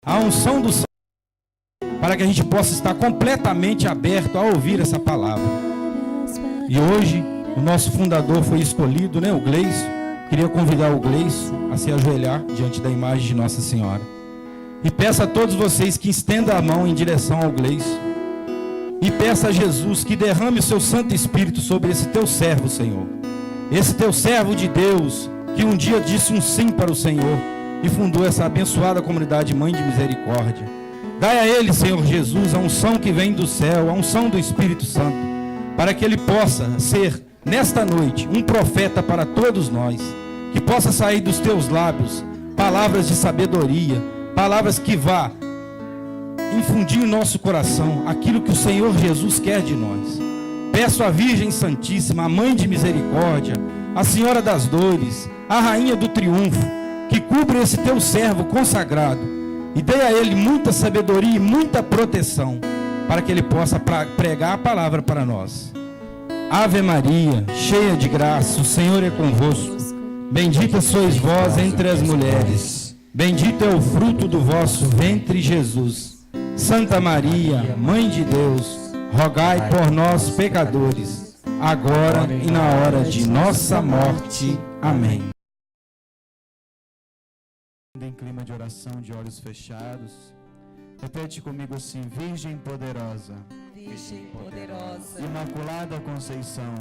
a unção do Senhor, para que a gente possa estar completamente aberto a ouvir essa palavra. E hoje, o nosso fundador foi escolhido, né, o Gleison. Queria convidar o Gleison a se ajoelhar diante da imagem de Nossa Senhora. E peço a todos vocês que estendam a mão em direção ao Gleison. E peça a Jesus que derrame o seu Santo Espírito sobre esse teu servo, Senhor. Esse teu servo de Deus, que um dia disse um sim para o Senhor e fundou essa abençoada comunidade Mãe de Misericórdia. Dai a ele, Senhor Jesus, a unção que vem do céu, a unção do Espírito Santo, para que ele possa ser, nesta noite, um profeta para todos nós, que possa sair dos teus lábios palavras de sabedoria, palavras que vá infundir em nosso coração aquilo que o Senhor Jesus quer de nós. Peço à Virgem Santíssima, a Mãe de Misericórdia, a Senhora das Dores, a Rainha do Triunfo, que cubra esse teu servo consagrado e dê a ele muita sabedoria e muita proteção, para que ele possa pregar a palavra para nós. Ave Maria, cheia de graça, o Senhor é convosco. Bendita sois vós entre as mulheres. Bendito é o fruto do vosso ventre, Jesus. Santa Maria, Mãe de Deus, rogai por nós, pecadores, agora e na hora de nossa morte. Amém. Em clima de oração, de olhos fechados, repete comigo assim: Virgem poderosa, Virgem poderosa, Imaculada Conceição,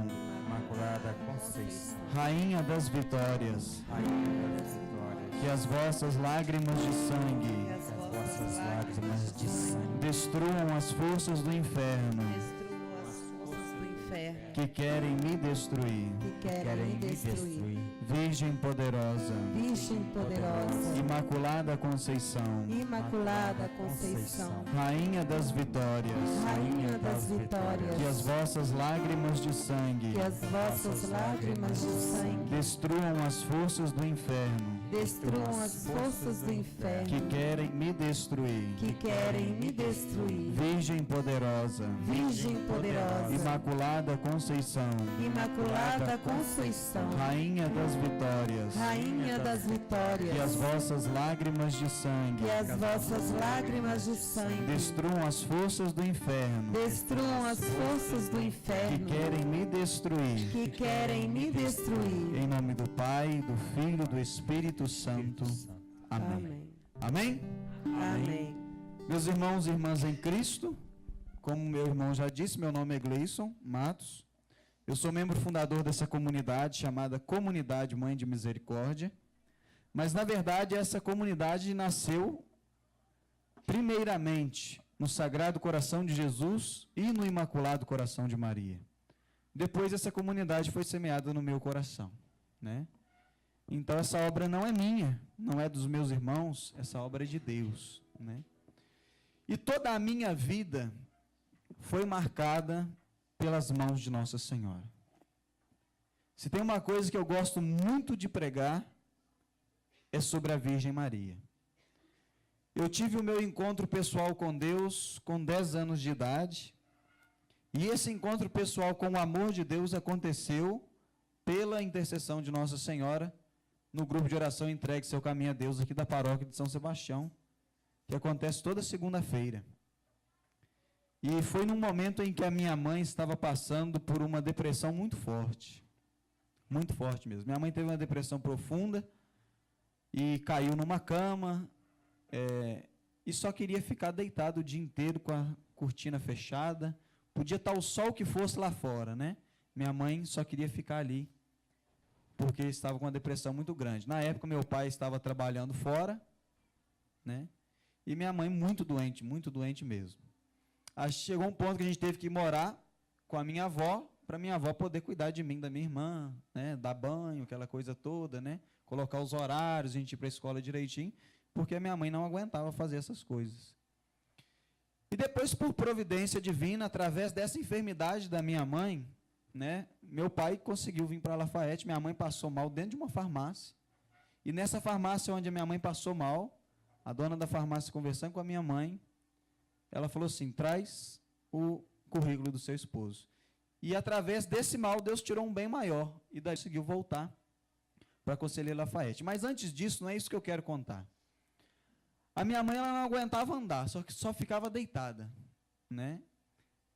Imaculada Conceição, Rainha das Vitórias, Rainha das Vitórias, que as vossas lágrimas de sangue que as vossas lágrimas de sangue destruam as forças do inferno destruam as forças do inferno que querem me destruir. que querem me destruir. Virgem poderosa, Virgem poderosa, Imaculada Conceição, Imaculada Conceição, Rainha das Vitórias, Rainha das Vitórias, que as vossas lágrimas de sangue que as vossas lágrimas de sangue destruam as forças do inferno destruam as forças do inferno que querem me destruir. que querem me destruir. Virgem poderosa, Virgem poderosa, Imaculada Conceição, Imaculada Conceição, Rainha das Vitórias, Rainha das que as Vitórias, vossas lágrimas de sangue que as vossas lágrimas de sangue destruam as forças do inferno destruam as forças do que inferno querem me destruir. que querem me destruir. Em nome do Pai, do Filho e do Espírito Santo. Amém. Amém. Amém? Amém. Meus irmãos e irmãs em Cristo, como meu irmão já disse, meu nome é Gleison Matos. Eu sou membro fundador dessa comunidade chamada Comunidade Mãe de Misericórdia. Mas, na verdade, essa comunidade nasceu primeiramente no Sagrado Coração de Jesus e no Imaculado Coração de Maria. Depois, essa comunidade foi semeada no meu coração, né? Então, essa obra não é minha, não é dos meus irmãos, essa obra é de Deus, né? E toda a minha vida foi marcada pelas mãos de Nossa Senhora. Se tem uma coisa que eu gosto muito de pregar, é sobre a Virgem Maria. Eu tive o meu encontro pessoal com Deus com 10 anos de idade, e esse encontro pessoal com o amor de Deus aconteceu pela intercessão de Nossa Senhora, no grupo de oração Entregue Seu Caminho a Deus, aqui da paróquia de São Sebastião, que acontece toda segunda-feira. E foi num momento em que a minha mãe estava passando por uma depressão muito forte mesmo. Minha mãe teve uma depressão profunda e caiu numa cama, e só queria ficar deitado o dia inteiro com a cortina fechada. Podia estar o sol que fosse lá fora, né? Minha mãe só queria ficar ali, porque estava com uma depressão muito grande. Na época, meu pai estava trabalhando fora, né? E minha mãe muito doente mesmo. Aí chegou um ponto que a gente teve que morar com a minha avó, para minha avó poder cuidar de mim, da minha irmã, né? Dar banho, aquela coisa toda, né? Colocar os horários, a gente ir para a escola direitinho, porque a minha mãe não aguentava fazer essas coisas. E depois, por providência divina, através dessa enfermidade da minha mãe, né, meu pai conseguiu vir para Lafayette, minha mãe passou mal dentro de uma farmácia, e nessa farmácia onde a minha mãe passou mal, a dona da farmácia, conversando com a minha mãe, ela falou assim: traz o currículo do seu esposo. E através desse mal, Deus tirou um bem maior, e daí conseguiu voltar para a Conselheiro Lafayette. Mas antes disso, não é isso que eu quero contar. A minha mãe ela não aguentava andar, só ficava deitada, né?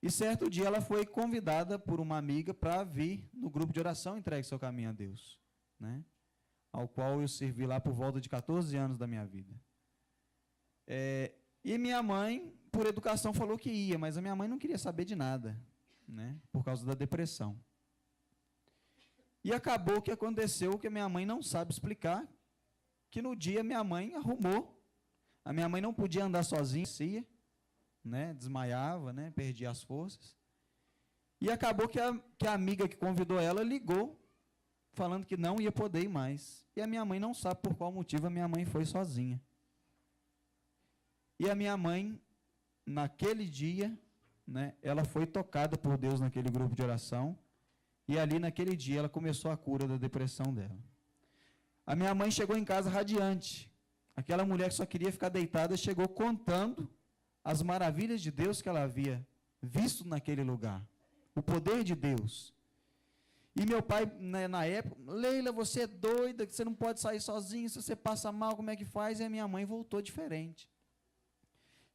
E certo dia ela foi convidada por uma amiga para vir no grupo de oração Entregue Seu Caminho a Deus, né? Ao qual eu servi lá por volta de 14 anos da minha vida. E minha mãe, por educação, falou que ia, mas a minha mãe não queria saber de nada, né? Por causa da depressão. E acabou que aconteceu que a minha mãe não sabe explicar, que no dia minha mãe arrumou. A minha mãe não podia andar sozinha, né? Desmaiava, né? Perdia as forças. E acabou que a amiga que convidou ela ligou, falando que não ia poder ir mais. E a minha mãe não sabe por qual motivo a minha mãe foi sozinha. E a minha mãe, naquele dia, né, ela foi tocada por Deus naquele grupo de oração, e ali naquele dia ela começou a cura da depressão dela. A minha mãe chegou em casa radiante. Aquela mulher que só queria ficar deitada chegou contando as maravilhas de Deus que ela havia visto naquele lugar. O poder de Deus. E meu pai, né, na época, Leila, você é doida, que você não pode sair sozinha, se você passa mal, como é que faz? E a minha mãe voltou diferente.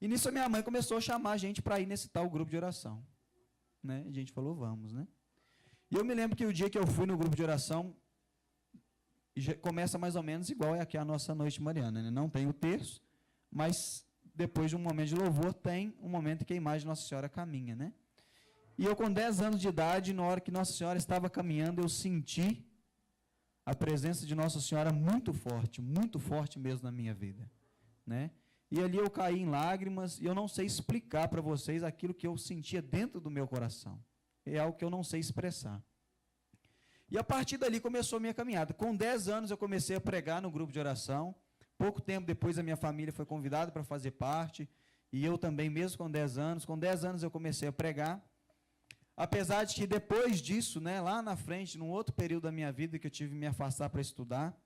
E nisso a minha mãe começou a chamar a gente para ir nesse tal grupo de oração. Né? A gente falou, vamos, né? E eu me lembro que o dia que eu fui no grupo de oração, começa mais ou menos igual aqui a nossa noite mariana, né? Não tem o terço, mas depois de um momento de louvor, tem um momento em que a imagem de Nossa Senhora caminha, né? E eu com 10 anos de idade, na hora que Nossa Senhora estava caminhando, eu senti a presença de Nossa Senhora muito forte mesmo na minha vida, né? E ali eu caí em lágrimas, e eu não sei explicar para vocês aquilo que eu sentia dentro do meu coração. É algo que eu não sei expressar. E a partir dali começou a minha caminhada. Com 10 anos eu comecei a pregar no grupo de oração. Pouco tempo depois a minha família foi convidada para fazer parte, e eu também, mesmo com 10 anos. Com 10 anos eu comecei a pregar. Apesar de que depois disso, né, lá na frente, num outro período da minha vida que eu tive que me afastar para estudar,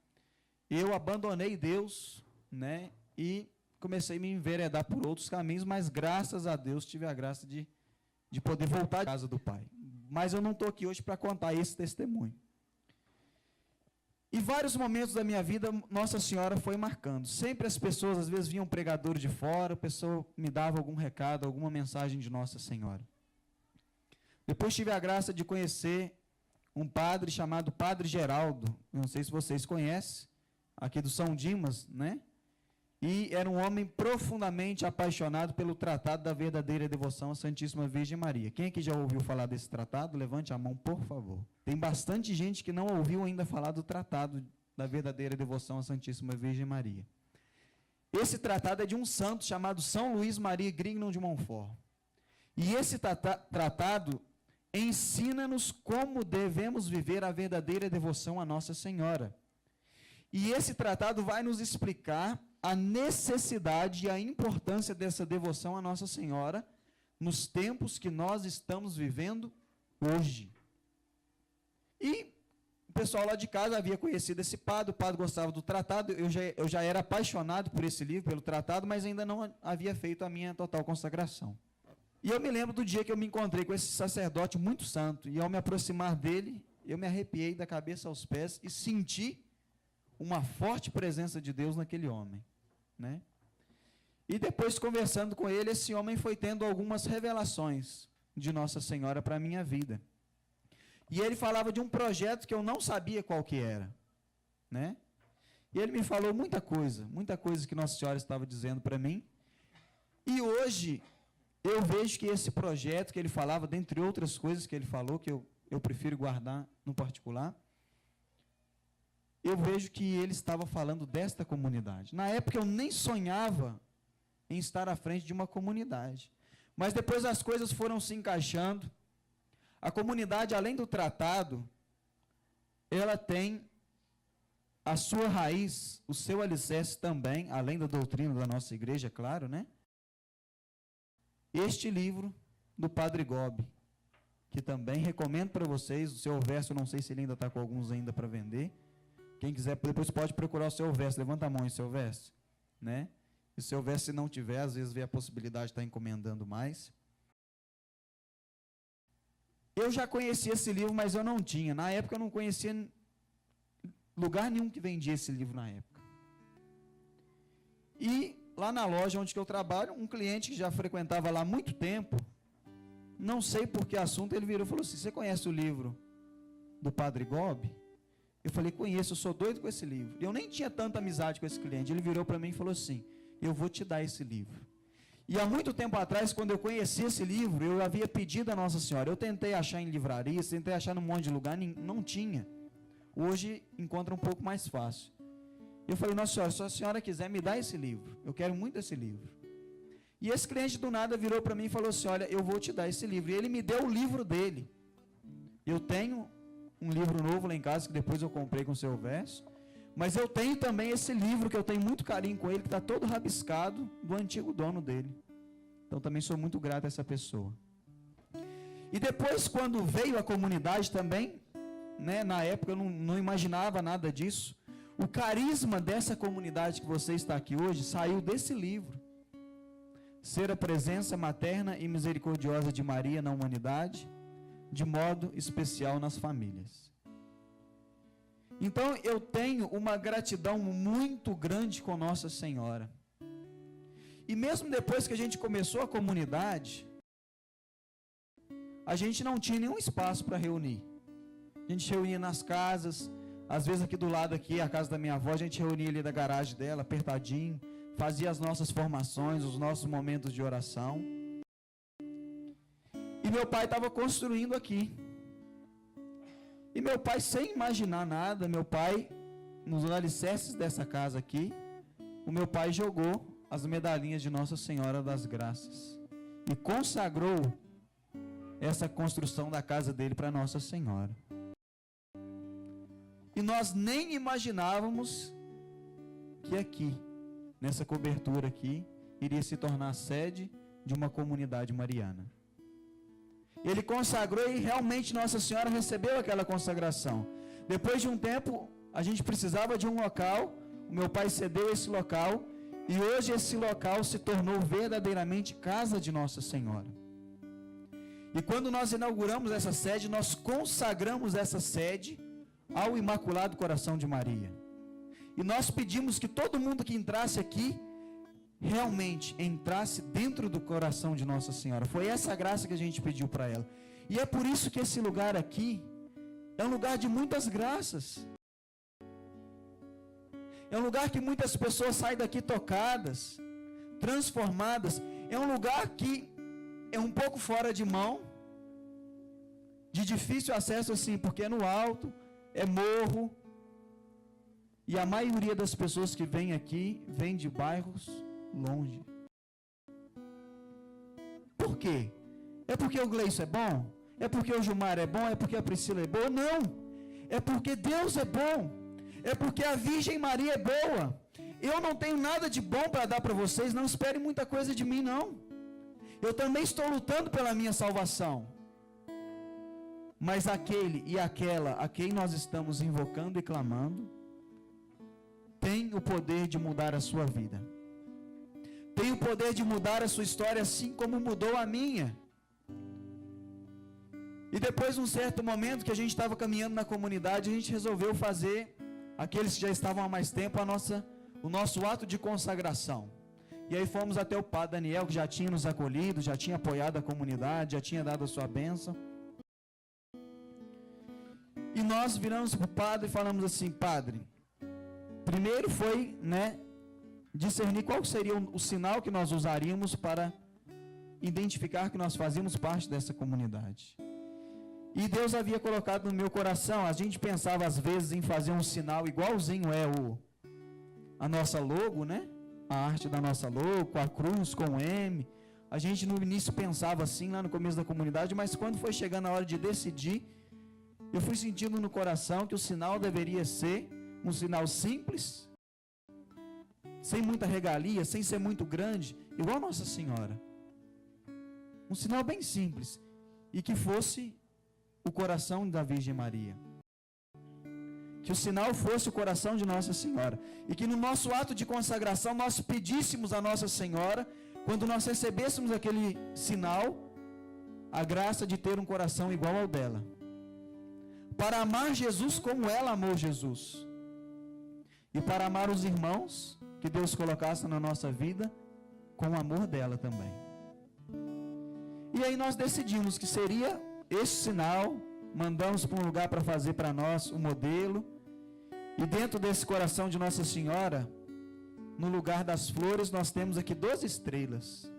eu abandonei Deus, né, e comecei a me enveredar por outros caminhos, mas graças a Deus tive a graça de poder voltar à casa do Pai. Mas eu não estou aqui hoje para contar esse testemunho. E vários momentos da minha vida, Nossa Senhora foi marcando. Sempre as pessoas, às vezes, vinham pregadores de fora, a pessoa me dava algum recado, alguma mensagem de Nossa Senhora. Depois tive a graça de conhecer um padre chamado Padre Geraldo, não sei se vocês conhecem, aqui do São Dimas, né? E era um homem profundamente apaixonado pelo tratado da verdadeira devoção à Santíssima Virgem Maria. Quem aqui já ouviu falar desse tratado? Levante a mão, por favor. Tem bastante gente que não ouviu ainda falar do tratado da verdadeira devoção à Santíssima Virgem Maria. Esse tratado é de um santo chamado São Luís Maria Grignon de Montfort. E esse tratado ensina-nos como devemos viver a verdadeira devoção à Nossa Senhora. E esse tratado vai nos explicar a necessidade e a importância dessa devoção à Nossa Senhora nos tempos que nós estamos vivendo hoje. E o pessoal lá de casa havia conhecido esse padre, o padre gostava do tratado, eu já era apaixonado por esse livro, pelo tratado, mas ainda não havia feito a minha total consagração. E eu me lembro do dia que eu me encontrei com esse sacerdote muito santo, e ao me aproximar dele, eu me arrepiei da cabeça aos pés e senti uma forte presença de Deus naquele homem, né? E depois, conversando com ele, esse homem foi tendo algumas revelações de Nossa Senhora para a minha vida. E ele falava de um projeto que eu não sabia qual que era, né? E ele me falou muita coisa que Nossa Senhora estava dizendo para mim. E hoje eu vejo que esse projeto que ele falava, dentre outras coisas que ele falou, que eu prefiro guardar no particular, eu vejo que ele estava falando desta comunidade. Na época eu nem sonhava em estar à frente de uma comunidade. Mas depois as coisas foram se encaixando. A comunidade, além do tratado, ela tem a sua raiz, o seu alicerce também, além da doutrina da nossa igreja, é claro, né? Este livro do Padre Gobi, que também recomendo para vocês, o seu verso, eu não sei se ele ainda está com alguns ainda para vender. Quem quiser, depois pode procurar o seu verso, levanta a mão em seu verso, né? E o seu verso, se não tiver, às vezes vê a possibilidade de estar encomendando mais. Eu já conhecia esse livro, mas eu não tinha. Na época eu não conhecia lugar nenhum que vendia esse livro na época. E lá na loja onde que eu trabalho, um cliente que já frequentava lá há muito tempo, não sei por que assunto, ele virou e falou assim: você conhece o livro do Padre Gobi? Eu falei: conheço, eu sou doido com esse livro. Eu nem tinha tanta amizade com esse cliente. Ele virou para mim e falou assim: eu vou te dar esse livro. E há muito tempo atrás, quando eu conheci esse livro, eu havia pedido a Nossa Senhora. Eu tentei achar em livrarias, tentei achar num monte de lugar, não tinha. Hoje encontra um pouco mais fácil. Eu falei: Nossa Senhora, se a senhora quiser, me dá esse livro. Eu quero muito esse livro. E esse cliente do nada virou para mim e falou assim: olha, eu vou te dar esse livro. E ele me deu o livro dele. Eu tenho um livro novo lá em casa, que depois eu comprei com o seu verso. Mas eu tenho também esse livro, que eu tenho muito carinho com ele, que está todo rabiscado, do antigo dono dele. Então também sou muito grato a essa pessoa. E depois, quando veio a comunidade também, né, na época eu não imaginava nada disso. O carisma dessa comunidade que você está aqui hoje saiu desse livro. Ser a presença materna e misericordiosa de Maria na humanidade, de modo especial nas famílias. Então eu tenho uma gratidão muito grande com Nossa Senhora. E mesmo depois que a gente começou a comunidade, a gente não tinha nenhum espaço para reunir. A gente reunia nas casas, às vezes aqui do lado aqui, a casa da minha avó, a gente reunia ali da garagem dela, apertadinho, fazia as nossas formações, os nossos momentos de oração. E meu pai estava construindo aqui. E meu pai, sem imaginar nada, meu pai, nos alicerces dessa casa aqui, o meu pai jogou as medalhinhas de Nossa Senhora das Graças e consagrou essa construção da casa dele para Nossa Senhora. E nós nem imaginávamos que aqui, nessa cobertura aqui, iria se tornar a sede de uma comunidade mariana. Ele consagrou e realmente Nossa Senhora recebeu aquela consagração. Depois de um tempo, a gente precisava de um local, o meu pai cedeu esse local, e hoje esse local se tornou verdadeiramente casa de Nossa Senhora. E quando nós inauguramos essa sede, nós consagramos essa sede ao Imaculado Coração de Maria. E nós pedimos que todo mundo que entrasse aqui, realmente entrasse dentro do coração de Nossa Senhora. Foi essa graça que a gente pediu para ela. E é por isso que esse lugar aqui é um lugar de muitas graças. É um lugar que muitas pessoas saem daqui tocadas, transformadas. É um lugar que é um pouco fora de mão, de difícil acesso assim, porque é no alto, é morro. E a maioria das pessoas que vêm aqui, vêm de bairros longe. Por quê? É porque o Gleison é bom? É porque o Gilmar é bom? É porque a Priscila é boa? Não! É porque Deus é bom. É porque a Virgem Maria é boa. Eu não tenho nada de bom para dar para vocês. Não esperem muita coisa de mim, não. Eu também estou lutando pela minha salvação. Mas aquele e aquela a quem nós estamos invocando e clamando tem o poder de mudar a sua vida. Tem o poder de mudar a sua história, assim como mudou a minha. E depois de um certo momento que a gente estava caminhando na comunidade, a gente resolveu fazer, aqueles que já estavam há mais tempo, o nosso ato de consagração. E aí fomos até o padre Daniel, que já tinha nos acolhido, já tinha apoiado a comunidade, já tinha dado a sua bênção. E nós viramos para o padre e falamos assim: padre, primeiro foi, discernir qual seria o sinal que nós usaríamos para identificar que nós fazíamos parte dessa comunidade. E Deus havia colocado no meu coração, a gente pensava às vezes em fazer um sinal igualzinho a nossa logo, a arte da nossa logo, com a cruz, com o M. A gente no início pensava assim, lá no começo da comunidade, mas quando foi chegando a hora de decidir, eu fui sentindo no coração que o sinal deveria ser um sinal simples, sem muita regalia, sem ser muito grande, igual Nossa Senhora. Um sinal bem simples, e que fosse o coração da Virgem Maria. Que o sinal fosse o coração de Nossa Senhora. E que no nosso ato de consagração nós pedíssemos a Nossa Senhora, quando nós recebêssemos aquele sinal, a graça de ter um coração igual ao dela. Para amar Jesus como ela amou Jesus. E para amar os irmãos que Deus colocasse na nossa vida com o amor dela também. E aí nós decidimos que seria esse sinal, mandamos para um lugar para fazer para nós o modelo, e dentro desse coração de Nossa Senhora, no lugar das flores, nós temos aqui 12 estrelas.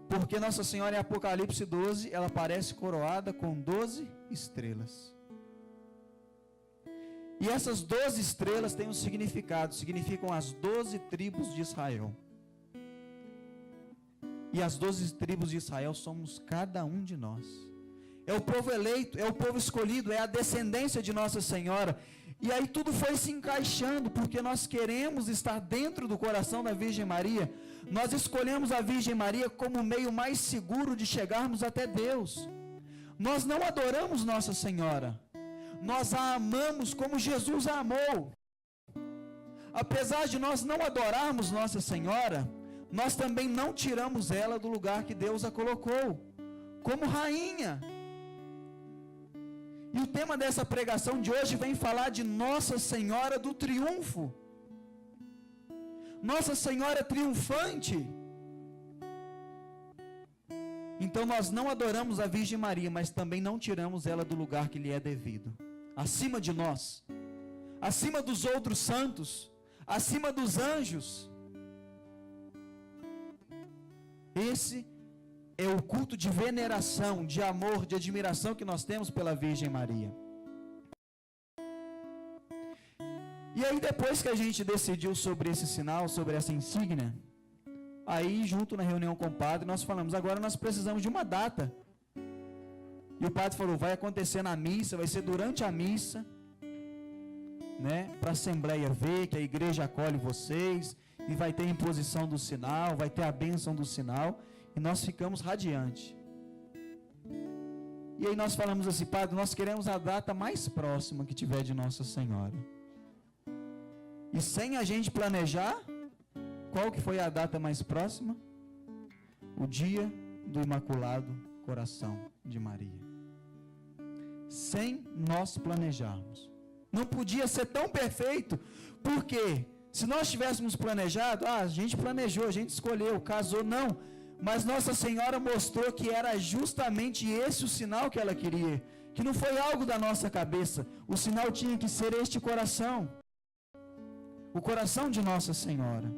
Porque Nossa Senhora em Apocalipse 12, ela aparece coroada com 12 estrelas. E essas 12 estrelas têm um significado, significam as 12 tribos de Israel. E as 12 tribos de Israel somos cada um de nós. É o povo eleito, é o povo escolhido, é a descendência de Nossa Senhora. E aí tudo foi se encaixando, porque nós queremos estar dentro do coração da Virgem Maria. Nós escolhemos a Virgem Maria como o meio mais seguro de chegarmos até Deus. Nós não adoramos Nossa Senhora, nós a amamos como Jesus a amou. Apesar de nós não adorarmos Nossa Senhora, nós também não tiramos ela do lugar que Deus a colocou, como rainha. E o tema dessa pregação de hoje vem falar de Nossa Senhora do Triunfo. Nossa Senhora triunfante. Então nós não adoramos a Virgem Maria, mas também não tiramos ela do lugar que lhe é devido. Acima de nós, acima dos outros santos, acima dos anjos. Esse é o culto de veneração, de amor, de admiração que nós temos pela Virgem Maria. E aí depois que a gente decidiu sobre esse sinal, sobre essa insígnia, aí junto na reunião com o padre, nós falamos, agora nós precisamos de uma data. E o padre falou, vai acontecer na missa, vai ser durante a missa, né, para a assembleia ver que a igreja acolhe vocês, e vai ter imposição do sinal, vai ter a bênção do sinal, e nós ficamos radiantes. E aí nós falamos assim, padre, nós queremos a data mais próxima que tiver de Nossa Senhora. E sem a gente planejar, qual que foi a data mais próxima? O dia do Imaculado Coração de Maria. Sem nós planejarmos. Não podia ser tão perfeito, porque se nós tivéssemos planejado, a gente planejou, a gente escolheu, casou, não. Mas Nossa Senhora mostrou que era justamente esse o sinal que ela queria, que não foi algo da nossa cabeça, o sinal tinha que ser este coração, o coração de Nossa Senhora.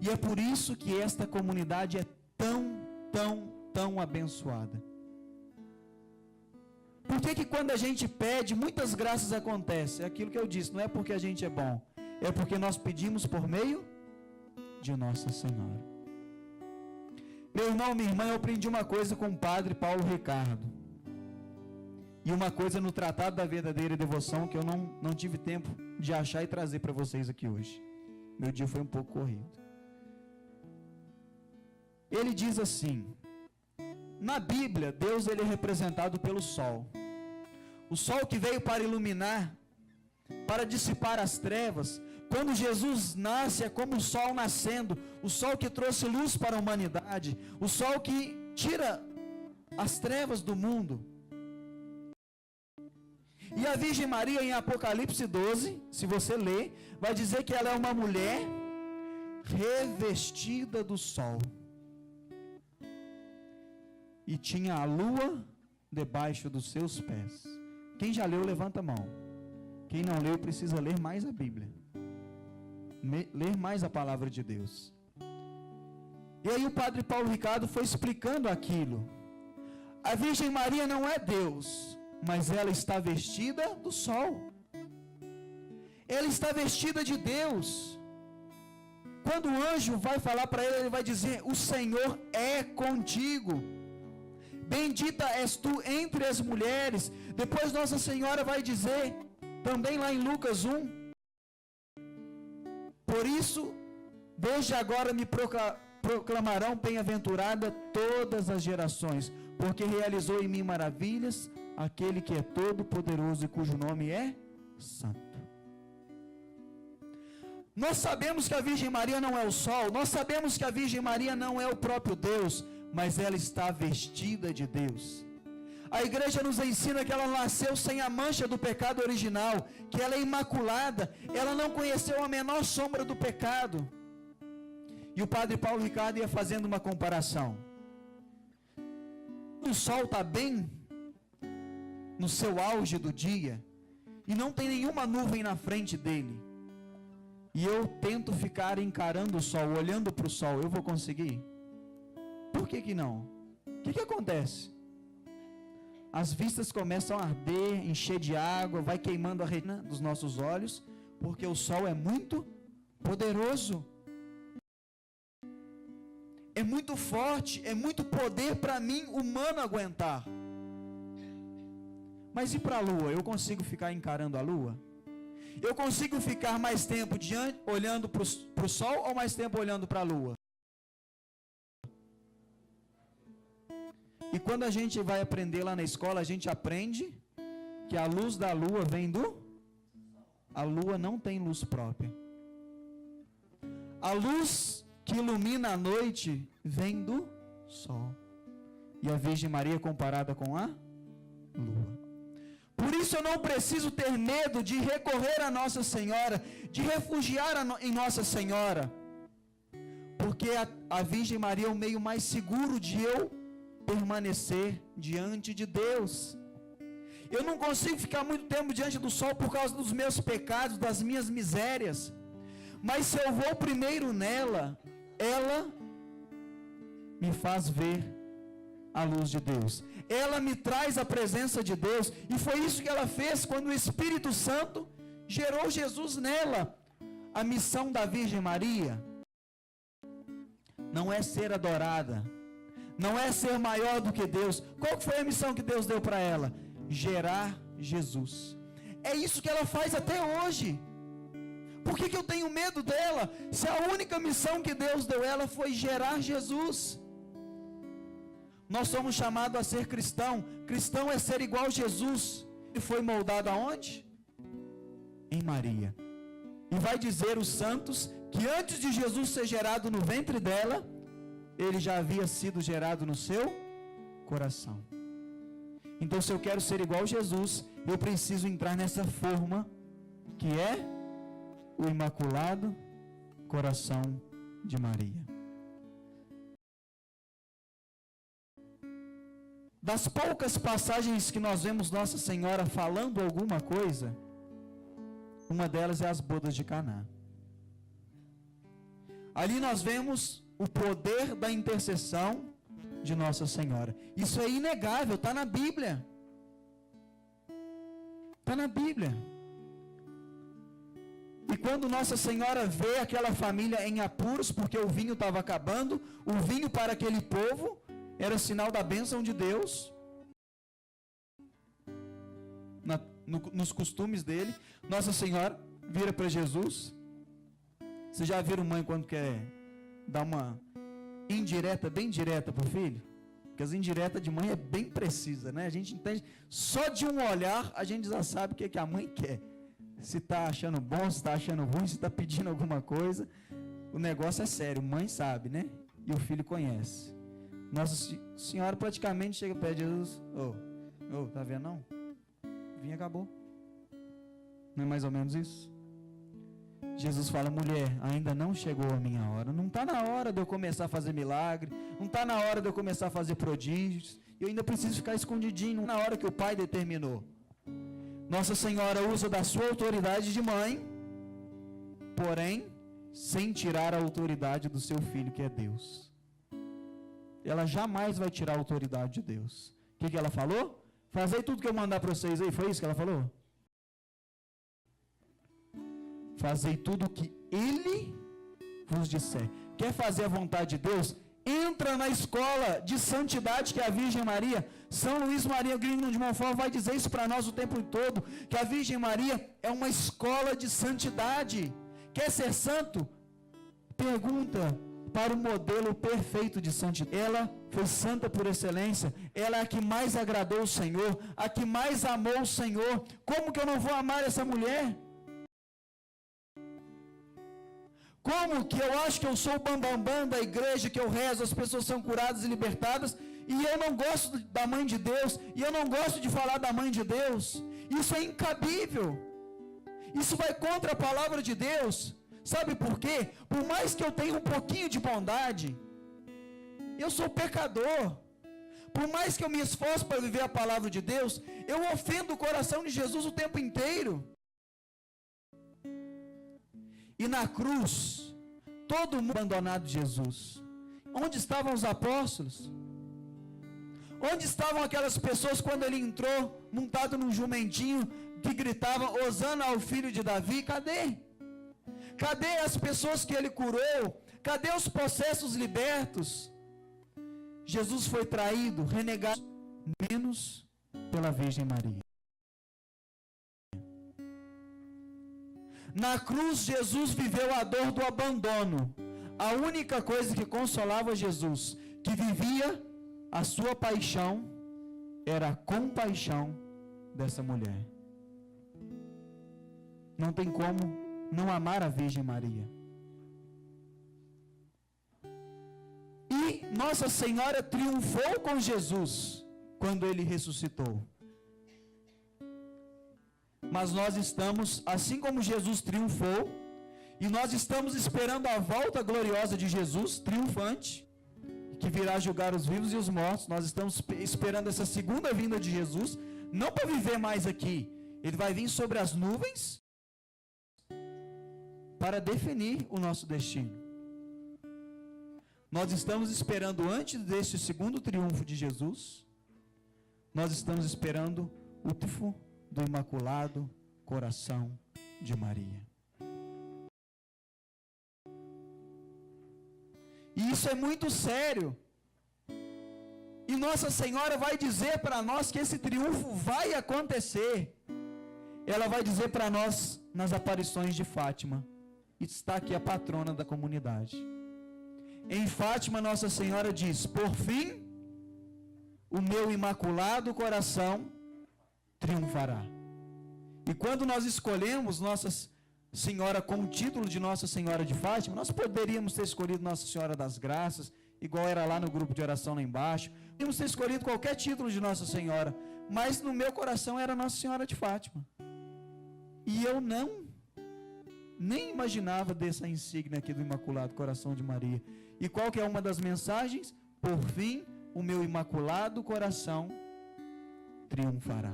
E é por isso que esta comunidade é tão abençoada. Por que quando a gente pede, muitas graças acontecem? É aquilo que eu disse, não é porque a gente é bom, é porque nós pedimos por meio de Nossa Senhora. Meu irmão, minha irmã, eu aprendi uma coisa com o padre Paulo Ricardo. E uma coisa no Tratado da Verdadeira Devoção que eu não tive tempo de achar e trazer para vocês aqui hoje. Meu dia foi um pouco corrido. Ele diz assim: na Bíblia, Deus ele é representado pelo sol. O sol que veio para iluminar, para dissipar as trevas. Quando Jesus nasce, é como o sol nascendo, o sol que trouxe luz para a humanidade, o sol que tira as trevas do mundo. E a Virgem Maria, em Apocalipse 12, se você ler, vai dizer que ela é uma mulher revestida do sol. E tinha a lua debaixo dos seus pés. Quem já leu, levanta a mão. Quem não leu, precisa ler mais a Bíblia. Ler mais a palavra de Deus. E aí o padre Paulo Ricardo foi explicando aquilo. A Virgem Maria não é Deus, mas ela está vestida do sol. Ela está vestida de Deus. Quando o anjo vai falar para ele, ele vai dizer: o Senhor é contigo. Bendita és tu entre as mulheres. Depois Nossa Senhora vai dizer, também lá em Lucas 1, por isso, desde agora me proclamarão bem-aventurada todas as gerações, porque realizou em mim maravilhas aquele que é todo poderoso e cujo nome é Santo. Nós sabemos que a Virgem Maria não é o sol, nós sabemos que a Virgem Maria não é o próprio Deus, mas ela está vestida de Deus. A igreja nos ensina que ela nasceu sem a mancha do pecado original, que ela é imaculada, ela não conheceu a menor sombra do pecado. E o padre Paulo Ricardo ia fazendo uma comparação. O sol está bem no seu auge do dia, e não tem nenhuma nuvem na frente dele, e eu tento ficar encarando o sol, olhando para o sol, eu vou conseguir? Por que não? O que acontece? As vistas começam a arder, encher de água, vai queimando a retina dos nossos olhos, porque o sol é muito poderoso, é muito forte, é muito poder para mim humano aguentar. Mas e para a lua? Eu consigo ficar encarando a lua? Eu consigo ficar mais tempo olhando para o sol ou mais tempo olhando para a lua? E quando a gente vai aprender lá na escola, a gente aprende que a luz da lua vem do... A lua não tem luz própria. A luz que ilumina a noite vem do sol. E a Virgem Maria é comparada com a lua. Por isso eu não preciso ter medo de recorrer a Nossa Senhora, de refugiar em Nossa Senhora. Porque a Virgem Maria é o meio mais seguro de eu permanecer diante de Deus. Eu não consigo ficar muito tempo diante do sol por causa dos meus pecados, das minhas misérias. Mas se eu vou primeiro nela, ela me faz ver a luz de Deus. Ela me traz a presença de Deus. E foi isso que ela fez quando o Espírito Santo gerou Jesus nela. A missão da Virgem Maria não é ser adorada, não é ser maior do que Deus. Qual foi a missão que Deus deu para ela? Gerar Jesus. É isso que ela faz até hoje. Por que eu tenho medo dela? Se a única missão que Deus deu a ela foi gerar Jesus. Nós somos chamados a ser cristão. Cristão é ser igual a Jesus. E foi moldado aonde? Em Maria. E vai dizer os santos que antes de Jesus ser gerado no ventre dela, ele já havia sido gerado no seu coração. Então, se eu quero ser igual a Jesus, eu preciso entrar nessa forma que é o Imaculado Coração de Maria. Das poucas passagens que nós vemos Nossa Senhora falando alguma coisa, uma delas é as bodas de Caná. Ali nós vemos o poder da intercessão de Nossa Senhora. Isso é inegável, está na Bíblia. Está na Bíblia. E quando Nossa Senhora vê aquela família em apuros, porque o vinho estava acabando, o vinho para aquele povo era sinal da bênção de Deus, nos costumes dele. Nossa Senhora vira para Jesus. Vocês já viram mãe quando quer dar uma indireta, bem direta para o filho? Porque as indiretas de mãe é bem precisa, né? A gente entende, só de um olhar a gente já sabe o que a mãe quer. Se está achando bom, se está achando ruim, se está pedindo alguma coisa. O negócio é sério, mãe sabe, né? E o filho conhece. Nossa Senhora praticamente chega perto de Jesus. Tá vendo não? O vinho acabou. Não é mais ou menos isso? Jesus fala: mulher, ainda não chegou a minha hora. Não está na hora de eu começar a fazer milagre. Não está na hora de eu começar a fazer prodígios. Eu ainda preciso ficar escondidinho na hora que o Pai determinou. Nossa Senhora usa da sua autoridade de mãe, porém, sem tirar a autoridade do seu filho, que é Deus. Ela jamais vai tirar a autoridade de Deus. O que ela falou? Fazei tudo que eu mandar para vocês aí. Foi isso que ela falou? Fazei tudo o que Ele vos disser. Quer fazer a vontade de Deus? Entra na escola de santidade que é a Virgem Maria. São Luís Maria Grignon de Montfort vai dizer isso para nós o tempo todo, que a Virgem Maria é uma escola de santidade. Quer ser santo? Pergunta para o modelo perfeito de santidade. Ela foi santa por excelência. Ela é a que mais agradou o Senhor, a que mais amou o Senhor. Como que eu não vou amar essa mulher? Como que eu acho que eu sou o bambambam da igreja, que eu rezo, as pessoas são curadas e libertadas, e eu não gosto da mãe de Deus, e eu não gosto de falar da mãe de Deus, isso é incabível. Isso vai contra a palavra de Deus. Sabe por quê? Por mais que eu tenha um pouquinho de bondade, eu sou pecador. Por mais que eu me esforce para viver a palavra de Deus, eu ofendo o coração de Jesus o tempo inteiro. E na cruz, todo mundo abandonado de Jesus. Onde estavam os apóstolos? Onde estavam aquelas pessoas quando ele entrou, montado num jumentinho, que gritavam, Hosana ao filho de Davi? Cadê? Cadê as pessoas que ele curou? Cadê os possessos libertos? Jesus foi traído, renegado, menos pela Virgem Maria. Na cruz, Jesus viveu a dor do abandono. A única coisa que consolava Jesus, que vivia a sua paixão, era a compaixão dessa mulher. Não tem como não amar a Virgem Maria. E Nossa Senhora triunfou com Jesus quando ele ressuscitou. Mas nós estamos, assim como Jesus triunfou, e nós estamos esperando a volta gloriosa de Jesus, triunfante, que virá julgar os vivos e os mortos. Nós estamos esperando essa segunda vinda de Jesus, não para viver mais aqui. Ele vai vir sobre as nuvens para definir o nosso destino. Nós estamos esperando, antes deste segundo triunfo de Jesus, nós estamos esperando o triunfo do Imaculado Coração de Maria. E isso é muito sério. E Nossa Senhora vai dizer para nós que esse triunfo vai acontecer. Ela vai dizer para nós nas aparições de Fátima. Está aqui a patrona da comunidade. Em Fátima, Nossa Senhora diz: por fim, o meu Imaculado Coração triunfará. E quando nós escolhemos Nossa Senhora com o título de Nossa Senhora de Fátima, nós poderíamos ter escolhido Nossa Senhora das Graças, igual era lá no grupo de oração lá embaixo. Poderíamos ter escolhido qualquer título de Nossa Senhora, mas no meu coração era Nossa Senhora de Fátima. E eu nem imaginava dessa insígnia aqui do Imaculado Coração de Maria. E qual que é uma das mensagens? Por fim, o meu Imaculado Coração triunfará.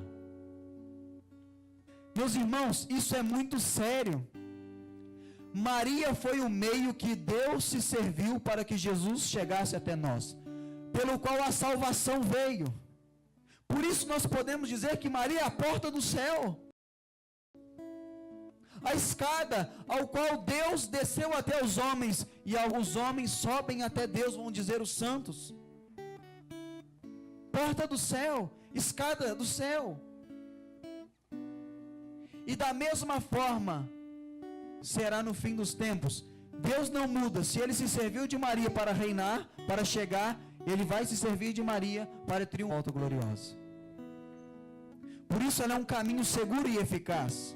Meus irmãos, isso é muito sério. Maria foi o meio que Deus se serviu para que Jesus chegasse até nós, pelo qual a salvação veio. Por isso nós podemos dizer que Maria é a porta do céu, a escada ao qual Deus desceu até os homens, e os homens sobem até Deus, vão dizer os santos. Porta do céu, escada do céu. E da mesma forma será no fim dos tempos. Deus não muda. Se ele se serviu de Maria para reinar, para chegar, ele vai se servir de Maria para triunfar volta gloriosa. Por isso ela é um caminho seguro e eficaz.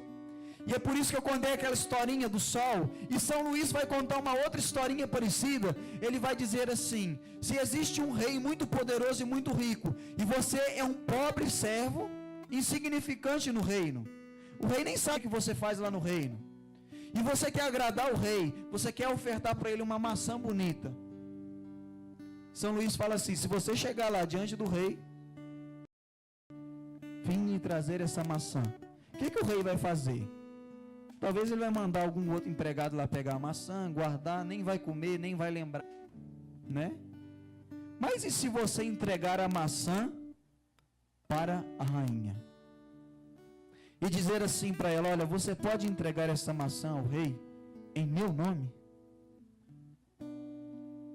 E é por isso que eu contei aquela historinha do sol. E São Luís vai contar uma outra historinha parecida. Ele vai dizer assim: se existe um rei muito poderoso e muito rico, e você é um pobre servo, insignificante no reino, o rei nem sabe o que você faz lá no reino, e você quer agradar o rei, você quer ofertar para ele uma maçã bonita. São Luís fala assim: se você chegar lá diante do rei, vim trazer essa maçã, o que o rei vai fazer? Talvez ele vai mandar algum outro empregado lá pegar a maçã, guardar, nem vai comer, nem vai lembrar, né? Mas e se você entregar a maçã para a rainha? E dizer assim para ela: olha, você pode entregar essa maçã ao rei em meu nome?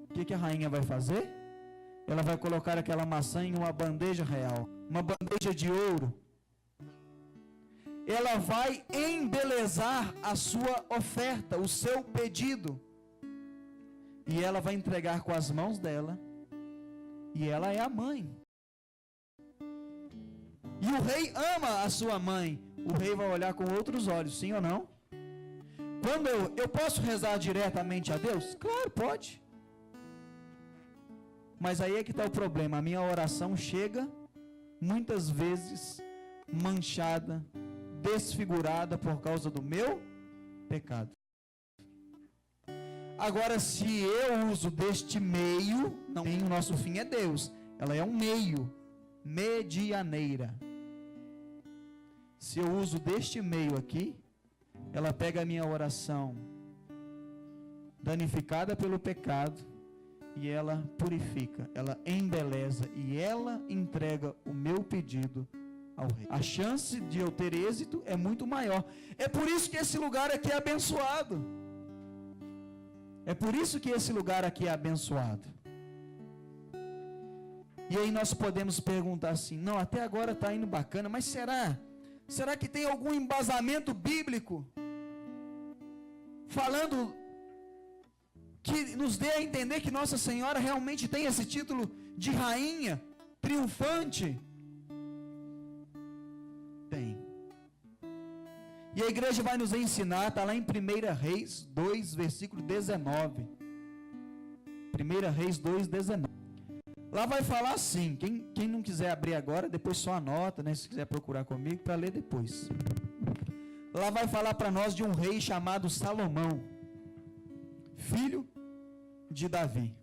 O que a rainha vai fazer? Ela vai colocar aquela maçã em uma bandeja real, uma bandeja de ouro. Ela vai embelezar a sua oferta, o seu pedido. E ela vai entregar com as mãos dela. E ela é a mãe. E o rei ama a sua mãe. O rei vai olhar com outros olhos, sim ou não? Quando eu posso rezar diretamente a Deus? Claro, pode. Mas aí é que está o problema. A minha oração chega, muitas vezes, manchada, desfigurada por causa do meu pecado. Agora, se eu uso deste meio, não, o nosso fim é Deus. Ela é um meio, medianeira. Se eu uso deste meio aqui, ela pega a minha oração danificada pelo pecado e ela purifica, ela embeleza e ela entrega o meu pedido ao rei. A chance de eu ter êxito é muito maior. É por isso que esse lugar aqui é abençoado. É por isso que esse lugar aqui é abençoado. E aí nós podemos perguntar assim, não, até agora está indo bacana, mas será que tem algum embasamento bíblico falando que nos dê a entender que Nossa Senhora realmente tem esse título de rainha, triunfante? Tem. E a igreja vai nos ensinar, está lá em 1 Reis 2, versículo 19. 1 Reis 2, 19. Lá vai falar assim, quem não quiser abrir agora, depois só anota, né, se quiser procurar comigo, para ler depois. Lá vai falar para nós de um rei chamado Salomão, filho de Davi.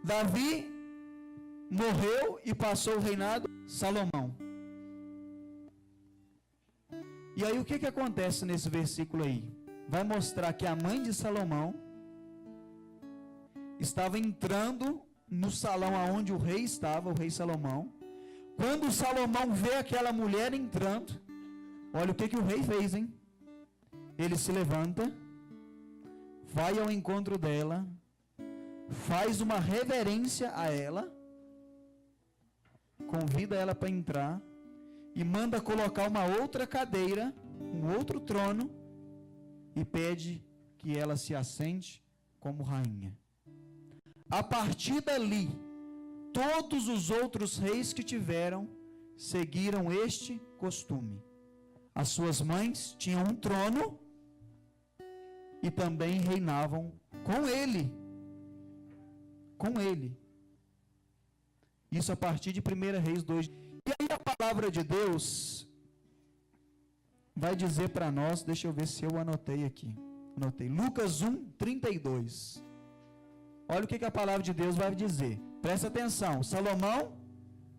Davi morreu e passou o reinado Salomão. E aí o que acontece nesse versículo aí? Vai mostrar que a mãe de Salomão estava entrando no salão aonde o rei estava, o rei Salomão. Quando Salomão vê aquela mulher entrando, olha o que o rei fez, hein? Ele se levanta, vai ao encontro dela, faz uma reverência a ela, convida ela para entrar e manda colocar uma outra cadeira, um outro trono e pede que ela se assente como rainha. A partir dali, todos os outros reis que tiveram seguiram este costume. As suas mães tinham um trono e também reinavam com ele. Com ele. Isso a partir de 1 Reis 2. E aí a palavra de Deus vai dizer para nós, deixa eu ver se eu anotei aqui. Anotei. Lucas 1, 32. Olha o que a palavra de Deus vai dizer. Presta atenção. Salomão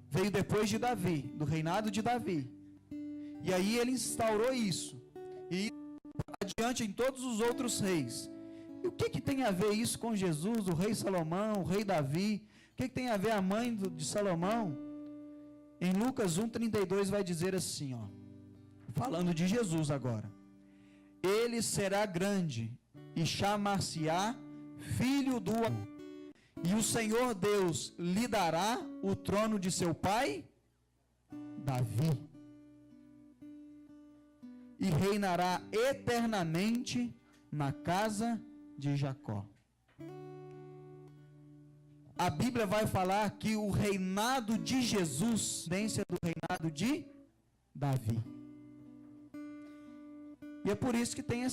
veio depois de Davi, do reinado de Davi. E aí ele instaurou isso. E adiante em todos os outros reis. E o que tem a ver isso com Jesus, o rei Salomão, o rei Davi? O que tem a ver a mãe de Salomão? Em Lucas 1, 32 vai dizer assim, ó, falando de Jesus agora. Ele será grande e chamar-se-á Filho do Amor. E o Senhor Deus lhe dará o trono de seu pai, Davi. E reinará eternamente na casa de Jacó. A Bíblia vai falar que o reinado de Jesus, descendência do reinado de Davi. E é por isso que tem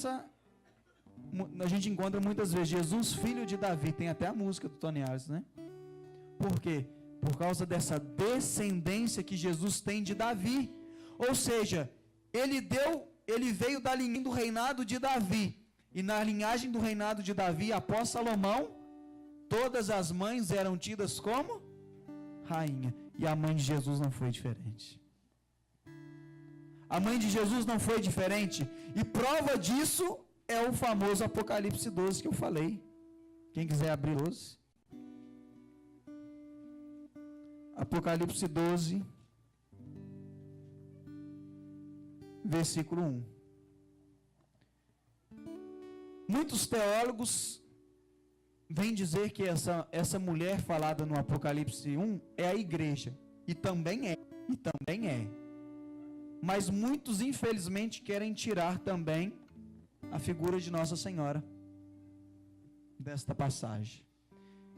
a gente encontra muitas vezes Jesus, filho de Davi. Tem até a música do Tony Harris, né? Por quê? Por causa dessa descendência que Jesus tem de Davi. Ou seja, ele veio da linhagem do reinado de Davi. E na linhagem do reinado de Davi, após Salomão, todas as mães eram tidas como rainha. E a mãe de Jesus não foi diferente. A mãe de Jesus não foi diferente. E prova disso é o famoso Apocalipse 12 que eu falei. Quem quiser abrir 12. Apocalipse 12, versículo 1. Muitos teólogos vêm dizer que essa mulher falada no Apocalipse 1 é a igreja. E também é. Mas muitos, infelizmente, querem tirar também a figura de Nossa Senhora desta passagem.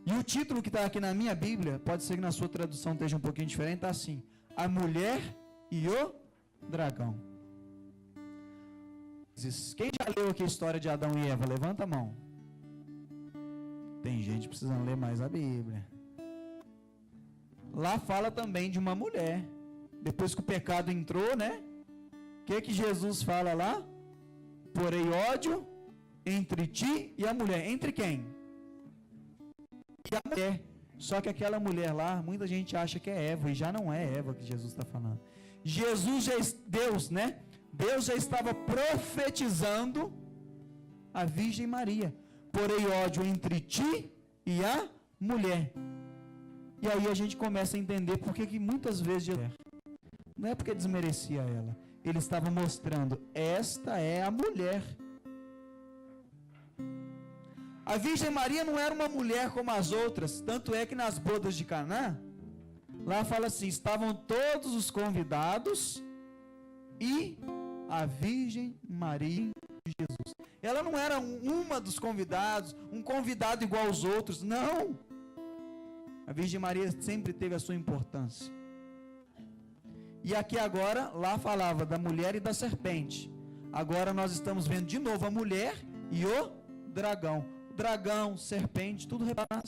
E o título que está aqui na minha Bíblia, pode ser que na sua tradução esteja um pouquinho diferente, está assim: A Mulher e o Dragão. Quem já leu aqui a história de Adão e Eva? Levanta a mão. Tem gente precisando ler mais a Bíblia. Lá fala também de uma mulher. Depois que o pecado entrou, né? O que Jesus fala lá? Porém ódio entre ti e a mulher. Entre quem? E a mulher. Só que aquela mulher lá, muita gente acha que é Eva, e já não é Eva que Jesus está falando. Deus, né? Deus já estava profetizando a Virgem Maria. Porém ódio entre ti e a mulher. E aí a gente começa a entender por que muitas vezes não é porque desmerecia ela. Ele estava mostrando, esta é a mulher. A Virgem Maria não era uma mulher como as outras, tanto é que nas bodas de Caná, lá fala assim, estavam todos os convidados e a Virgem Maria de Jesus. Ela não era uma dos convidados, um convidado igual aos outros, não. A Virgem Maria sempre teve a sua importância. E aqui agora, lá falava da mulher e da serpente. Agora nós estamos vendo de novo a mulher e o dragão. O dragão, serpente, tudo repassa.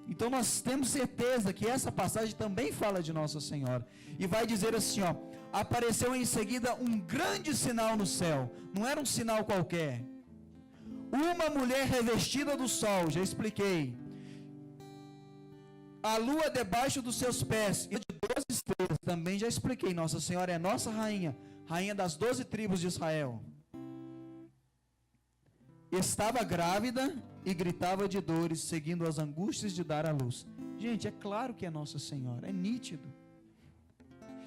Então nós temos certeza que essa passagem também fala de Nossa Senhora. E vai dizer assim, ó, apareceu em seguida um grande sinal no céu. Não era um sinal qualquer. Uma mulher revestida do sol, já expliquei. A lua debaixo dos seus pés, e de 12 estrelas, também já expliquei. Nossa Senhora é nossa rainha, rainha das 12 tribos de Israel. Estava grávida e gritava de dores, seguindo as angústias de dar à luz. Gente, é claro que é Nossa Senhora, é nítido.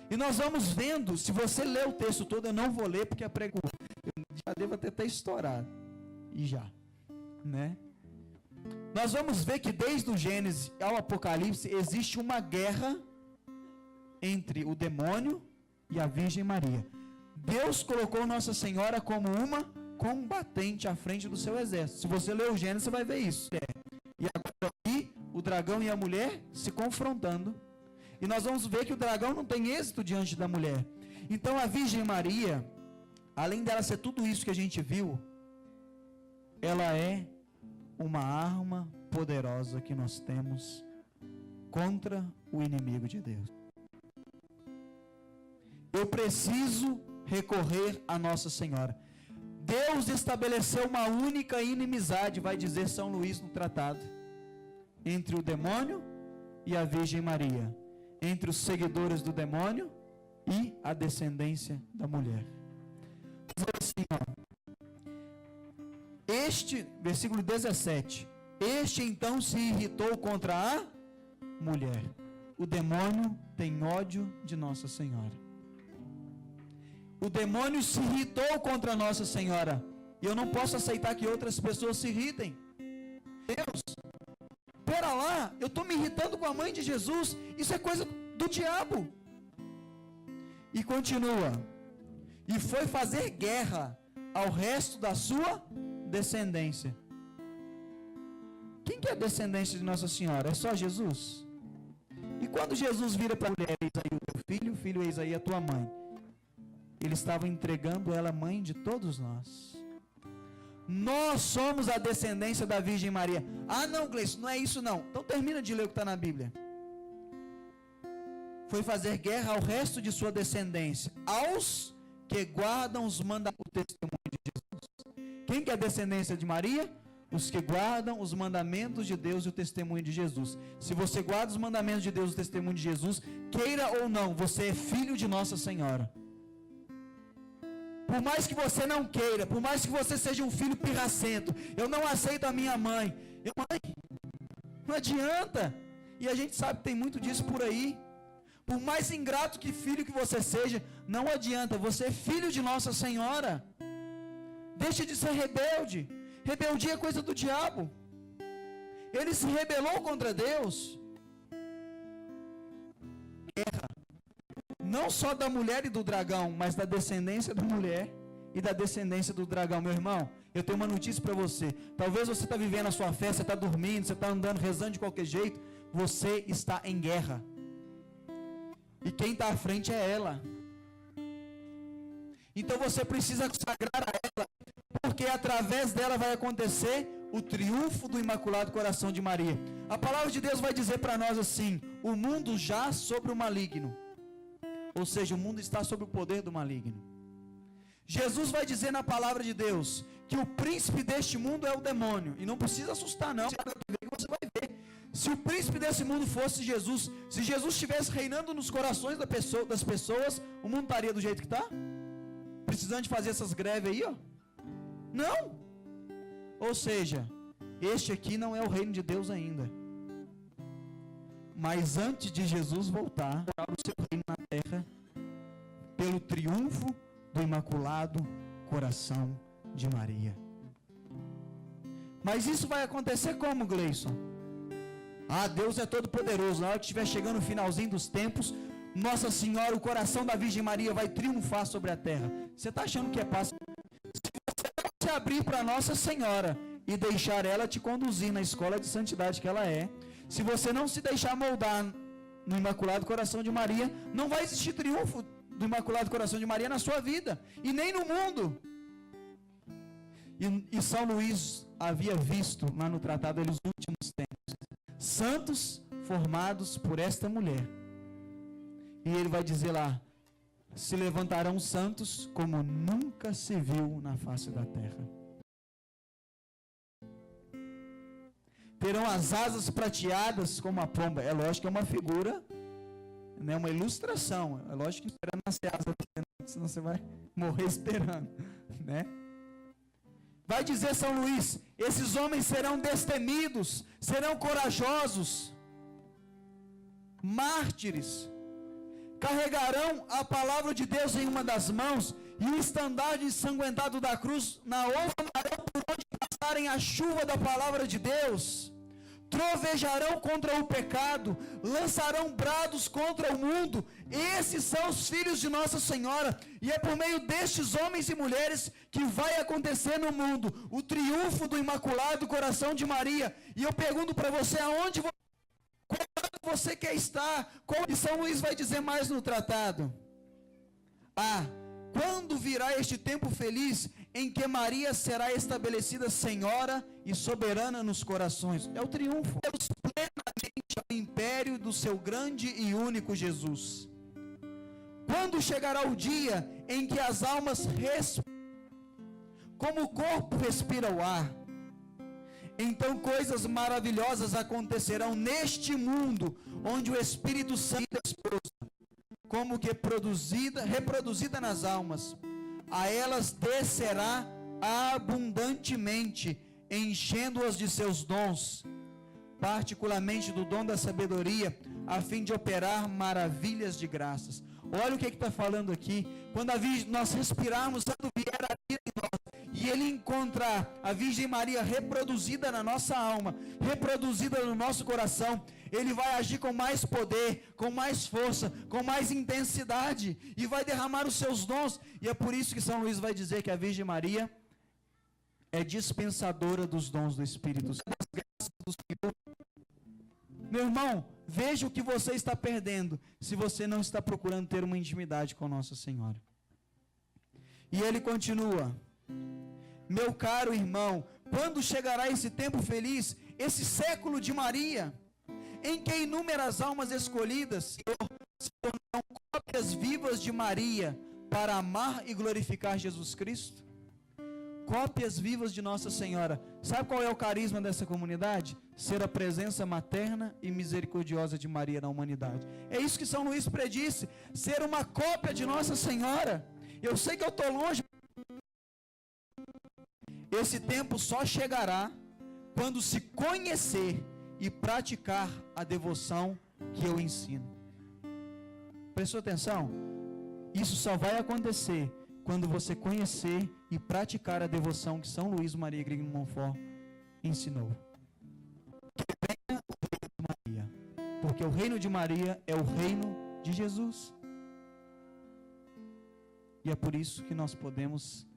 E nós vamos vendo, se você ler o texto todo, eu não vou ler porque a prego eu já devo até ter estourado. E já, né? Nós vamos ver que desde o Gênesis ao Apocalipse existe uma guerra entre o demônio e a Virgem Maria. Deus colocou Nossa Senhora como uma combatente à frente do seu exército. Se você ler o Gênesis, você vai ver isso. E agora aqui, o dragão e a mulher se confrontando. E nós vamos ver que o dragão não tem êxito diante da mulher. Então a Virgem Maria, além dela ser tudo isso que a gente viu, ela é uma arma poderosa que nós temos contra o inimigo de Deus. Eu preciso recorrer a Nossa Senhora. Deus estabeleceu uma única inimizade, vai dizer São Luís no tratado, entre o demônio e a Virgem Maria, entre os seguidores do demônio e a descendência da mulher. Assim, ó, versículo 17, este então se irritou contra a mulher. O demônio tem ódio de Nossa Senhora. O demônio se irritou contra Nossa Senhora. E eu não posso aceitar que outras pessoas se irritem. Deus, pera lá, eu estou me irritando com a mãe de Jesus. Isso é coisa do diabo. E continua. E foi fazer guerra ao resto da sua descendência. Quem que é a descendência de Nossa Senhora? É só Jesus? E quando Jesus vira para a mulher, eis aí o teu filho, eis aí a tua mãe. Ele estava entregando ela mãe de todos nós. Nós somos a descendência da Virgem Maria. Ah não, Gleice, não é isso não. Então termina de ler o que está na Bíblia. Foi fazer guerra ao resto de sua descendência, aos que guardam os mandamentos, o testemunho de Jesus. Quem que é a descendência de Maria? Os que guardam os mandamentos de Deus e o testemunho de Jesus. Se você guarda os mandamentos de Deus e o testemunho de Jesus, queira ou não, você é filho de Nossa Senhora. Por mais que você não queira, por mais que você seja um filho pirracento, eu não aceito a minha mãe. Mãe, não adianta. E a gente sabe que tem muito disso por aí. Por mais ingrato que filho que você seja, não adianta. Você é filho de Nossa Senhora. Deixa de ser rebelde. Rebeldia é coisa do diabo. Ele se rebelou contra Deus. Guerra. Não só da mulher e do dragão, mas da descendência da mulher e da descendência do dragão. Meu irmão, eu tenho uma notícia para você. Talvez você está vivendo a sua fé, você está dormindo, você está andando, rezando de qualquer jeito. Você está em guerra. E quem está à frente é ela. Então você precisa consagrar a ela, porque através dela vai acontecer o triunfo do Imaculado Coração de Maria. A palavra de Deus vai dizer para nós assim: o mundo jaz sobre o maligno. Ou seja, o mundo está sob o poder do maligno. Jesus vai dizer na palavra de Deus que o príncipe deste mundo é o demônio. E não precisa assustar não, você vai ver. Se o príncipe desse mundo fosse Jesus, se Jesus estivesse reinando nos corações das pessoas, o mundo estaria do jeito que está? Precisando de fazer essas greves aí, ó? Não. Ou seja, este aqui não é o reino de Deus ainda. Mas antes de Jesus voltar para o seu reino na terra, pelo triunfo do Imaculado Coração de Maria. Mas isso vai acontecer como, Gleison? Deus é todo poderoso. Na hora que estiver chegando o finalzinho dos tempos, Nossa Senhora, o coração da Virgem Maria vai triunfar sobre a terra. Você está achando que é fácil? Se você não se abrir para Nossa Senhora e deixar ela te conduzir na escola de santidade que ela é, se você não se deixar moldar no Imaculado Coração de Maria, não vai existir triunfo do Imaculado Coração de Maria na sua vida, e nem no mundo. E São Luís havia visto lá no tratado dos últimos tempos, santos formados por esta mulher. E ele vai dizer lá: se levantarão santos como nunca se viu na face da terra. Terão as asas prateadas como a pomba. É lógico que é uma figura, né, uma ilustração. É lógico que espera nascer asa, senão você vai morrer esperando, né? Vai dizer São Luís: esses homens serão destemidos, serão corajosos, mártires, carregarão a palavra de Deus em uma das mãos e o estandarte ensanguentado da cruz na outra, por onde passarem a chuva da palavra de Deus. Trovejarão contra o pecado, lançarão brados contra o mundo. Esses são os filhos de Nossa Senhora, e é por meio destes homens e mulheres que vai acontecer no mundo o triunfo do Imaculado Coração de Maria. E eu pergunto para você, aonde você quer estar? E São Luís vai dizer mais no tratado: quando virá este tempo feliz em que Maria será estabelecida senhora e soberana nos corações? É o triunfo plenamente ao império do seu grande e único Jesus. Quando chegará o dia em que as almas como o corpo respira o ar, então coisas maravilhosas acontecerão neste mundo, onde o Espírito Santo é esposa, como que reproduzida nas almas. A elas descerá abundantemente, enchendo-as de seus dons, particularmente do dom da sabedoria, a fim de operar maravilhas de graças. Olha o que está falando aqui. Quando nós respirarmos, quando vier a vida em nós, e ele encontrar a Virgem Maria reproduzida na nossa alma, reproduzida no nosso coração, ele vai agir com mais poder, com mais força, com mais intensidade, e vai derramar os seus dons. E é por isso que São Luís vai dizer que a Virgem Maria é dispensadora dos dons do Espírito Santo, das graças do Senhor. Meu irmão, veja o que você está perdendo se você não está procurando ter uma intimidade com Nossa Senhora. E ele continua: meu caro irmão, quando chegará esse tempo feliz, esse século de Maria, em que inúmeras almas escolhidas se tornarão cópias vivas de Maria para amar e glorificar Jesus Cristo? Cópias vivas de Nossa Senhora. Sabe qual é o carisma dessa comunidade? Ser a presença materna e misericordiosa de Maria na humanidade. É isso que São Luís predisse, ser uma cópia de Nossa Senhora. Eu sei que eu estou longe. Esse tempo só chegará quando se conhecer e praticar a devoção que eu ensino. Prestou atenção? Isso só vai acontecer quando você conhecer e praticar a devoção que São Luís Maria Grigno Montfort ensinou. Que venha o reino de Maria, porque o reino de Maria é o reino de Jesus. E é por isso que nós podemos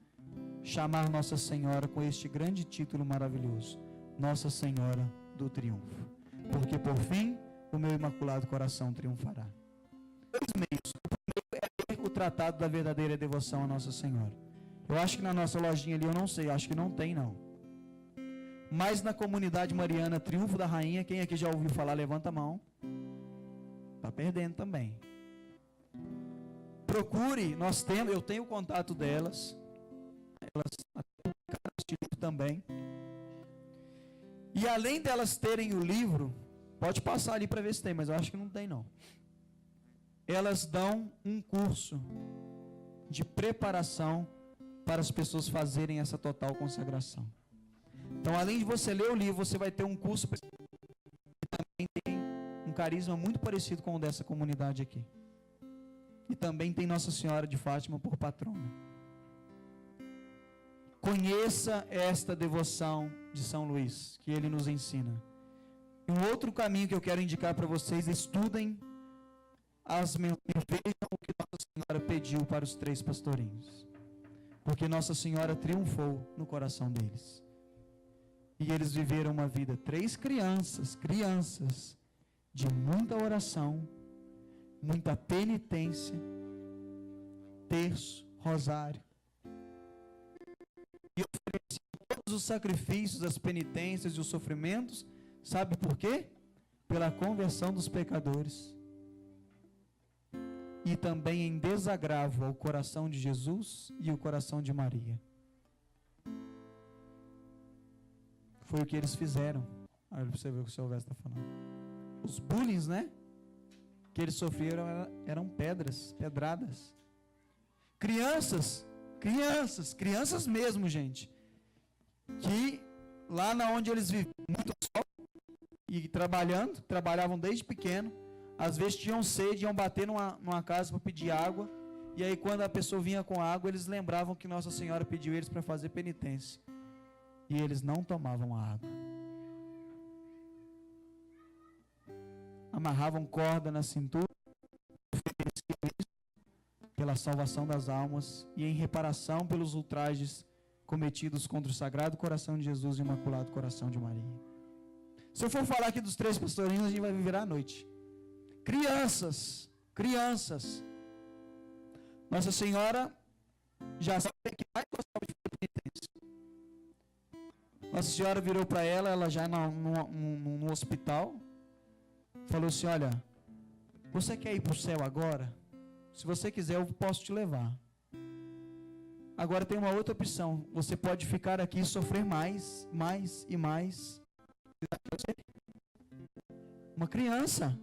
chamar Nossa Senhora com este grande título maravilhoso: Nossa Senhora do Triunfo. Porque por fim o meu Imaculado Coração triunfará. Dois meios. O primeiro é ler o Tratado da Verdadeira Devoção a Nossa Senhora. Eu acho que na nossa lojinha ali, eu não sei, acho que não tem não. Mas na comunidade mariana Triunfo da Rainha, quem aqui já ouviu falar, levanta a mão. Está perdendo também. Procure, eu tenho o contato delas. Elas publicaram também. E além delas terem o livro, pode passar ali para ver se tem, mas eu acho que não tem não. Elas dão um curso de preparação para as pessoas fazerem essa total consagração. Então, além de você ler o livro, você vai ter um curso que também tem um carisma muito parecido com o dessa comunidade aqui. E também tem Nossa Senhora de Fátima por patrona. Conheça esta devoção de São Luís, que ele nos ensina. E um outro caminho que eu quero indicar para vocês, estudem vejam o que Nossa Senhora pediu para os 3 pastorinhos. Porque Nossa Senhora triunfou no coração deles. E eles viveram uma vida, 3 crianças, de muita oração, muita penitência, terço, rosário. E ofereciam todos os sacrifícios, as penitências e os sofrimentos, sabe por quê? Pela conversão dos pecadores. E também em desagravo ao coração de Jesus e o coração de Maria. Foi o que eles fizeram. Olha para você ver o que o seu verso está falando. Os bullying, né? Que eles sofreram eram pedradas. Crianças mesmo, gente. Que lá na onde eles viviam, muito sol, e trabalhavam desde pequeno. Às vezes tinham sede, iam bater numa casa para pedir água. E aí quando a pessoa vinha com água, eles lembravam que Nossa Senhora pediu eles para fazer penitência. E eles não tomavam a água. Amarravam corda na cintura, ofereciam isso pela salvação das almas e em reparação pelos ultrajes cometidos contra o Sagrado Coração de Jesus e o Imaculado Coração de Maria. Se eu for falar aqui dos 3 pastorinhos, a gente vai viver à noite. Crianças. Nossa Senhora já sabe que mais gostava de fazer penitência. Nossa Senhora virou para ela já no hospital, falou assim: olha, você quer ir para o céu agora? Se você quiser, eu posso te levar. Agora tem uma outra opção, você pode ficar aqui e sofrer mais e mais. Uma criança.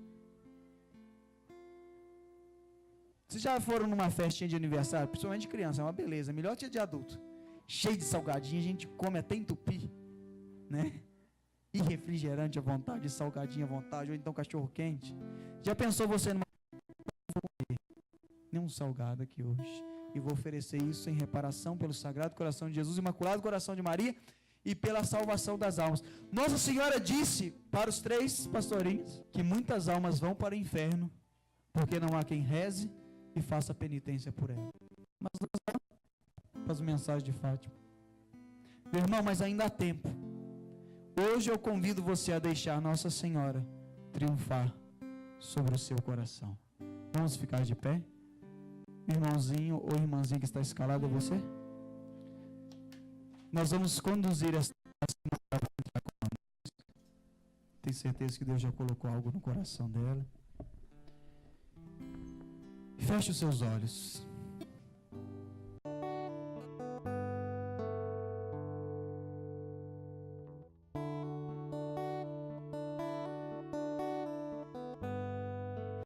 Vocês já foram numa festinha de aniversário? Principalmente de criança, é uma beleza. Melhor dia de adulto. Cheio de salgadinho, a gente come até entupir, né? E refrigerante à vontade, salgadinho à vontade, ou então cachorro quente. Já pensou você numa... Não vou comer nenhum salgado aqui hoje. E vou oferecer isso em reparação pelo Sagrado Coração de Jesus, Imaculado Coração de Maria e pela salvação das almas. Nossa Senhora disse para os 3 pastorinhos que muitas almas vão para o inferno, porque não há quem reze e faça penitência por ela. Mas nós vamos para as mensagens de Fátima. Meu irmão, mas ainda há tempo. Hoje eu convido você a deixar Nossa Senhora triunfar sobre o seu coração. Vamos ficar de pé? Irmãozinho ou irmãzinha que está escalado, é você? Nós vamos conduzir essa senhora. Tenho certeza que Deus já colocou algo no coração dela. Feche os seus olhos.